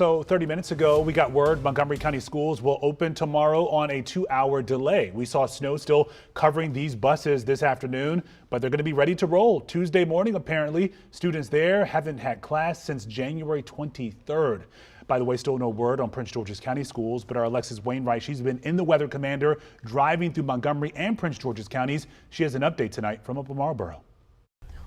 So 30 minutes ago, we got word Montgomery County schools will open tomorrow on a 2-hour delay. We saw snow still covering these buses this afternoon, but they're going to be ready to roll Tuesday morning. Apparently, students there haven't had class since January 23rd. By the way, still no word on Prince George's County schools, but our Alexis Wainwright, she's been in the weather commander driving through Montgomery and Prince George's counties. She has an update tonight from Upper Marlboro.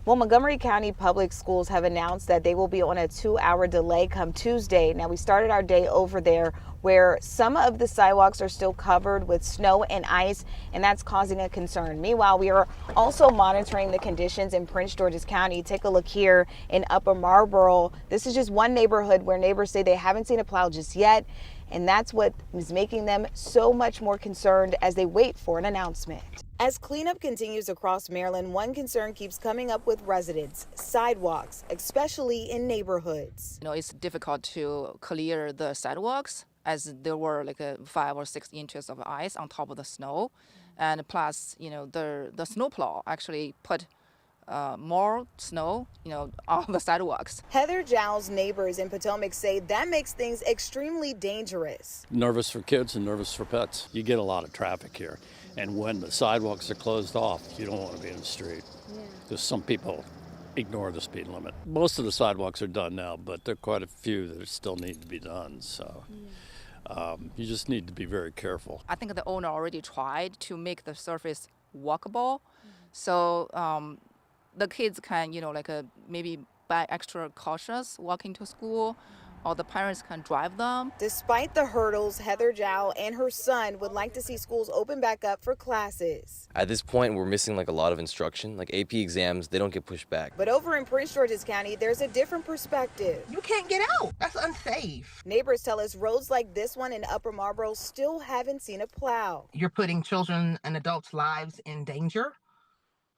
Well, Montgomery County Public Schools have announced that they will be on a 2-hour delay come Tuesday. Now, we started our day over there where some of the sidewalks are still covered with snow and ice, and that's causing a concern. Meanwhile, we are also monitoring the conditions in Prince George's County. Take a look here in Upper Marlboro. This is just one neighborhood where neighbors say they haven't seen a plow just yet, and that's what is making them so much more concerned as they wait for an announcement. As cleanup continues across Maryland, one concern keeps coming up with residents: sidewalks, especially in neighborhoods. It's difficult to clear the sidewalks as there were like 5 or 6 inches of ice on top of the snow. And plus, the snowplow actually put more snow, on the sidewalks. Heather Jowell's neighbors in Potomac say that makes things extremely dangerous. Nervous for kids and nervous for pets. You get a lot of traffic here. And when the sidewalks are closed off, you don't want to be in the street. Because some people ignore the speed limit. Most of the sidewalks are done now, but there are quite a few that still need to be done. So you just need to be very careful. I think the owner already tried to make the surface walkable. So the kids can, maybe be extra cautious walking to school, or the parents can drive them. Despite the hurdles, Heather Jowell and her son would like to see schools open back up for classes. At this point, we're missing a lot of instruction. Like AP exams, they don't get pushed back. But over in Prince George's County, there's a different perspective. You can't get out. That's unsafe. Neighbors tell us roads like this one in Upper Marlboro still haven't seen a plow. You're putting children and adults' lives in danger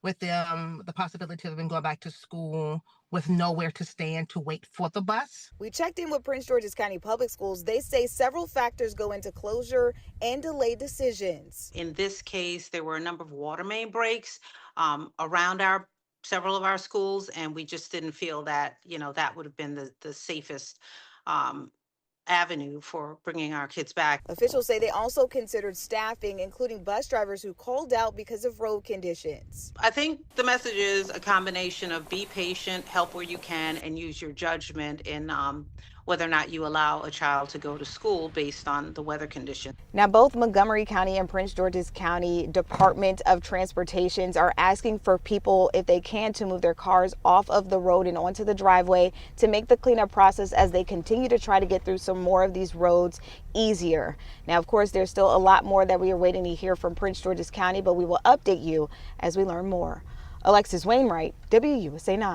with them, the possibility of them going back to school with nowhere to stand to wait for the bus. We checked in with Prince George's County Public Schools. They say several factors go into closure and delay decisions. In this case, there were a number of water main breaks around several of our schools, and we just didn't feel that, that would have been the safest avenue for bringing our kids back. Officials say they also considered staffing, including bus drivers who called out because of road conditions. I think the message is a combination of be patient, help where you can, and use your judgment in whether or not you allow a child to go to school based on the weather condition. Now, both Montgomery County and Prince George's County Department of Transportations are asking for people, if they can, to move their cars off of the road and onto the driveway to make the cleanup process as they continue to try to get through some more of these roads easier. Now, of course, there's still a lot more that we are waiting to hear from Prince George's County, but we will update you as we learn more. Alexis Wainwright, WUSA 9.